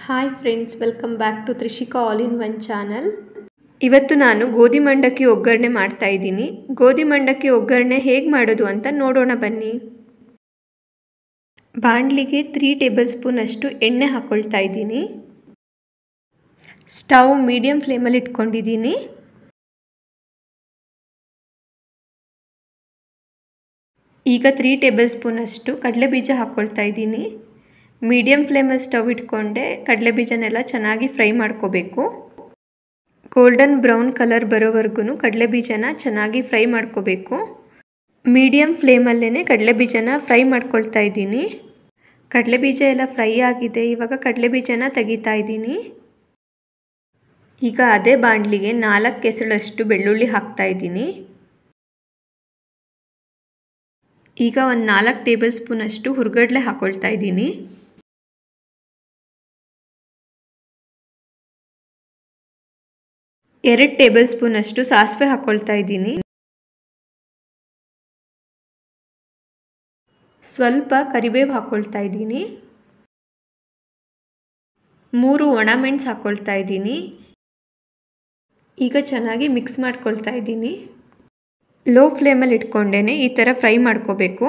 Hi friends, welcome back to Trishika all in one channel. ಇವತ್ತು ನಾನು ಗೋಧಿ ಮಂಡಕ್ಕಿ ಒಗ್ಗರಣೆ ಮಾಡ್ತಾ ಇದ್ದೀನಿ. ಗೋಧಿ ಮಂಡಕ್ಕಿ ಒಗ್ಗರಣೆ ಹೇಗೆ ಮಾಡೋದು ಅಂತ ನೋಡೋಣ ಬನ್ನಿ. ಬಾಣಲಿಗೆ 3 ಟೇಬಲ್ ಸ್ಪೂನ್ ಅಷ್ಟು ಎಣ್ಣೆ ಹಾಕ್ಕೊಳ್ತಾ ಇದ್ದೀನಿ. ಸ್ಟವ್ ಮೀಡಿಯಂ ಫ್ಲೇಮಲ್ಲಿ ಇಟ್ಕೊಂಡಿದ್ದೀನಿ. ಈಗ 3 ಟೇಬಲ್ ಸ್ಪೂನ್ ಅಷ್ಟು ಕಡಲೆಬೀಜ ಹಾಕ್ಕೊಳ್ತಾ ಇದ್ದೀನಿ. ಮೀಡಿಯಂ ಫ್ಲೇಮಲ್ಲಿ ಸ್ಟವ್ ಇಟ್ಕೊಂಡೆ ಕಡಲೆಬೀಜನೆಲ್ಲ ಚೆನ್ನಾಗಿ ಫ್ರೈ ಮಾಡ್ಕೋಬೇಕು. ಗೋಲ್ಡನ್ ಬ್ರೌನ್ ಕಲರ್ ಬರೋವರೆಗೂ ಕಡಲೆಬೀಜನ ಚೆನ್ನಾಗಿ ಫ್ರೈ ಮಾಡ್ಕೋಬೇಕು. ಮೀಡಿಯಂ ಫ್ಲೇಮಲ್ಲೇ ಕಡಲೆಬೀಜನ ಫ್ರೈ ಮಾಡ್ಕೊಳ್ತಾ ಇದ್ದೀನಿ. ಕಡಲೆಬೀಜ ಎಲ್ಲ ಫ್ರೈ ಆಗಿದೆ. ಇವಾಗ ಕಡಲೆಬೀಜನ ತೆಗಿತಾ ಇದ್ದೀನಿ. ಈಗ ಅದೇ ಬಾಣಲಿಗೆ 4 ಎಸಳಷ್ಟು ಬೆಳ್ಳುಳ್ಳಿ ಹಾಕ್ತಾ ಇದ್ದೀನಿ. ಈಗ ಒಂದು 4 ಟೇಬಲ್ ಸ್ಪೂನ್ ಅಷ್ಟು ಹುರ್ಗಡ್ಲೆ ಹಾಕ್ಕೊಳ್ತಾ ಇದ್ದೀನಿ. ಎರಡು ಟೇಬಲ್ ಸ್ಪೂನ್ ಅಷ್ಟು ಸಾಸಿವೆ ಹಾಕ್ಕೊಳ್ತಾ ಇದ್ದೀನಿ. ಸ್ವಲ್ಪ ಕರಿಬೇವು ಹಾಕ್ಕೊಳ್ತಾ ಇದ್ದೀನಿ. 3 ಒಣಮೆಣಸು ಹಾಕ್ಕೊಳ್ತಾ ಇದ್ದೀನಿ. ಈಗ ಚೆನ್ನಾಗಿ ಮಿಕ್ಸ್ ಮಾಡ್ಕೊಳ್ತಾ ಇದ್ದೀನಿ. ಲೋ ಫ್ಲೇಮಲ್ಲಿ ಇಟ್ಕೊಂಡೇ ಈ ಥರ ಫ್ರೈ ಮಾಡ್ಕೋಬೇಕು.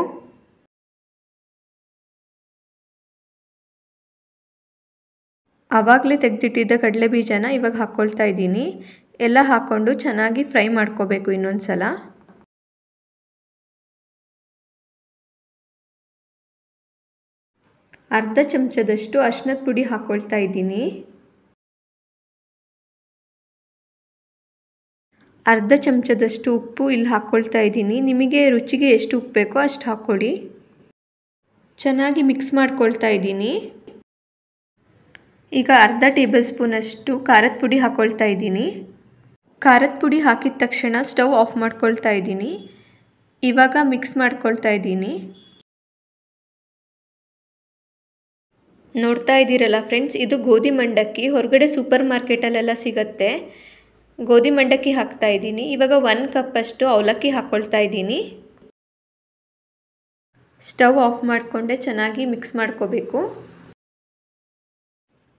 ಆವಾಗಲೇ ತೆಗೆದಿಟ್ಟಿದ್ದ ಕಡಲೆಬೀಜನ ಇವಾಗ ಹಾಕ್ಕೊಳ್ತಾ ಇದ್ದೀನಿ. ಎಲ್ಲ ಹಾಕ್ಕೊಂಡು ಚೆನ್ನಾಗಿ ಫ್ರೈ ಮಾಡ್ಕೋಬೇಕು ಇನ್ನೊಂದು ಸಲ. ಅರ್ಧ ಚಮಚದಷ್ಟು ಅರಿಶಿನದ ಪುಡಿ ಹಾಕ್ಕೊಳ್ತಾ ಇದ್ದೀನಿ. ಅರ್ಧ ಚಮಚದಷ್ಟು ಉಪ್ಪು ಇಲ್ಲಿ ಹಾಕ್ಕೊಳ್ತಾ ಇದ್ದೀನಿ. ನಿಮಗೆ ರುಚಿಗೆ ಎಷ್ಟು ಉಪ್ಪು ಬೇಕೋ ಅಷ್ಟು ಹಾಕ್ಕೊಳ್ಳಿ. ಚೆನ್ನಾಗಿ ಮಿಕ್ಸ್ ಮಾಡ್ಕೊಳ್ತಾ ಇದ್ದೀನಿ. ಈಗ ಅರ್ಧ ಟೇಬಲ್ ಸ್ಪೂನ್ ಅಷ್ಟು ಖಾರದ ಪುಡಿ ಹಾಕ್ಕೊಳ್ತಾ ಇದ್ದೀನಿ. ಖಾರದ ಪುಡಿ ಹಾಕಿದ ತಕ್ಷಣ ಸ್ಟವ್ ಆಫ್ ಮಾಡ್ಕೊಳ್ತಾ ಇದ್ದೀನಿ. ಇವಾಗ ಮಿಕ್ಸ್ ಮಾಡ್ಕೊಳ್ತಾ ಇದ್ದೀನಿ. ನೋಡ್ತಾ ಇದ್ದೀರಲ್ಲ ಫ್ರೆಂಡ್ಸ್, ಇದು ಗೋಧಿ ಮಂಡಕ್ಕಿ. ಹೊರಗಡೆ ಸೂಪರ್ ಮಾರ್ಕೆಟಲ್ಲೆಲ್ಲ ಸಿಗುತ್ತೆ. ಗೋಧಿ ಮಂಡಕ್ಕಿ ಹಾಕ್ತಾ ಇದ್ದೀನಿ. ಇವಾಗ 1 ಕಪ್ ಅಷ್ಟು ಅವಲಕ್ಕಿ ಹಾಕ್ಕೊಳ್ತಾ ಇದ್ದೀನಿ. ಸ್ಟವ್ ಆಫ್ ಮಾಡಿಕೊಂಡೆ ಚೆನ್ನಾಗಿ ಮಿಕ್ಸ್ ಮಾಡ್ಕೋಬೇಕು.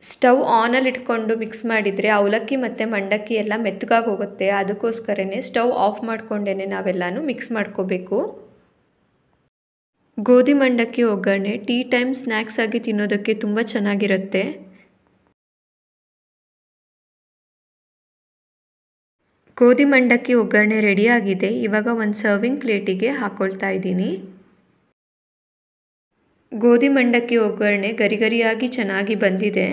ಸ್ಟವ್ ಆನಲ್ಲಿ ಇಟ್ಕೊಂಡು ಮಿಕ್ಸ್ ಮಾಡಿದರೆ ಅವಲಕ್ಕಿ ಮತ್ತು ಮಂಡಕ್ಕಿ ಎಲ್ಲ ಮೆತ್ತಗಾಗಿ ಹೋಗುತ್ತೆ. ಅದಕ್ಕೋಸ್ಕರನೇ ಸ್ಟವ್ ಆಫ್ ಮಾಡಿಕೊಂಡೇ ನಾವೆಲ್ಲನೂ ಮಿಕ್ಸ್ ಮಾಡ್ಕೋಬೇಕು. ಗೋಧಿ ಮಂಡಕ್ಕಿ ಒಗ್ಗರಣೆ ಟೀ ಟೈಮ್ ಸ್ನ್ಯಾಕ್ಸ್ ಆಗಿ ತಿನ್ನೋದಕ್ಕೆ ತುಂಬ ಚೆನ್ನಾಗಿರುತ್ತೆ. ಗೋಧಿ ಮಂಡಕ್ಕಿ ಒಗ್ಗರಣೆ ರೆಡಿಯಾಗಿದೆ. ಇವಾಗ ಒಂದು ಸರ್ವಿಂಗ್ ಪ್ಲೇಟಿಗೆ ಹಾಕ್ಕೊಳ್ತಾ ಇದ್ದೀನಿ. ಗೋಧಿ ಮಂಡಕ್ಕಿ ಒಗ್ಗರಣೆ ಗರಿಗರಿಯಾಗಿ ಚೆನ್ನಾಗಿ ಬಂದಿದೆ.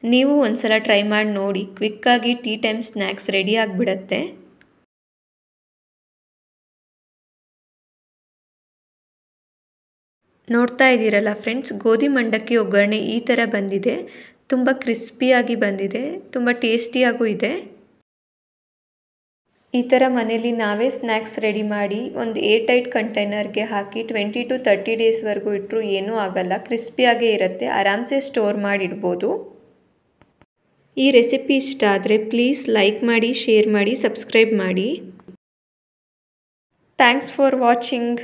ನೀವು ಒಂದ್ಸಲ ಟ್ರೈ ಮಾಡಿ ನೋಡಿ. ಕ್ವಿಕ್ಕಾಗಿ ಟೀ ಟೈಮ್ ಸ್ನ್ಯಾಕ್ಸ್ ರೆಡಿ ಆಗಿಬಿಡತ್ತೆ. ನೋಡ್ತಾ ಇದ್ದೀರಲ್ಲ ಫ್ರೆಂಡ್ಸ್, ಗೋಧಿ ಮಂಡಕ್ಕಿ ಒಗ್ಗರಣೆ ಈ ಥರ ಬಂದಿದೆ. ತುಂಬ ಕ್ರಿಸ್ಪಿಯಾಗಿ ಬಂದಿದೆ. ತುಂಬ ಟೇಸ್ಟಿಯಾಗೂ ಇದೆ. ಈ ಥರ ಮನೇಲಿ ನಾವೇ ಸ್ನ್ಯಾಕ್ಸ್ ರೆಡಿ ಮಾಡಿ ಒಂದು ಏರ್ಟೈಟ್ ಕಂಟೈನರ್ಗೆ ಹಾಕಿ 20 to 30 ಡೇಸ್ವರೆಗೂ ಇಟ್ಟರು ಏನೂ ಆಗಲ್ಲ. ಕ್ರಿಸ್ಪಿಯಾಗೇ ಇರುತ್ತೆ. ಆರಾಮ್ಸೆ ಸ್ಟೋರ್ ಮಾಡಿಡ್ಬೋದು. ಈ ರೆಸಿಪಿ ಇಷ್ಟ ಆದರೆ ಪ್ಲೀಸ್ ಲೈಕ್ ಮಾಡಿ, ಶೇರ್ ಮಾಡಿ, ಸಬ್ಸ್ಕ್ರೈಬ್ ಮಾಡಿ. Thanks for watching.